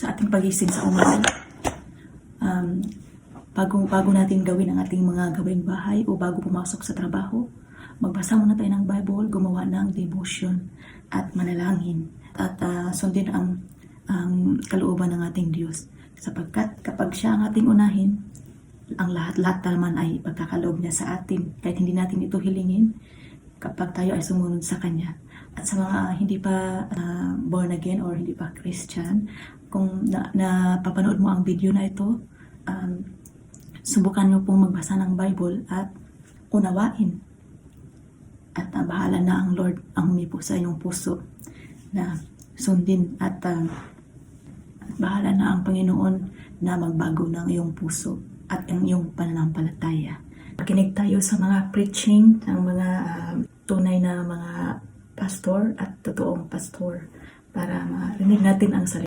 sa ating pagising sa umaga. Bago natin gawin ang ating mga gawaing bahay o bago pumasok sa trabaho, magbasa muna tayo ng Bible, gumawa ng devotion at manalangin at sundin ang kalooban ng ating Diyos. Sapagkat kapag siya ang ating unahin, ang lahat-lahat naman ay pagkakaloob niya sa atin. Kahit hindi natin ito hilingin, kapag tayo ay sumunod sa Kanya. At sa mga hindi pa born again or hindi pa Christian, kung napapanood mo ang video na ito, subukan mo pong magbasa ng Bible at unawain. At bahala na ang Lord ang humipo sa iyong puso na sundin at bahala na ang Panginoon na magbago ng iyong puso at ang iyong pananampalataya. Pakinig tayo sa mga preaching ng mga tunay na mga pastor at totoong pastor para marinig natin ang salita.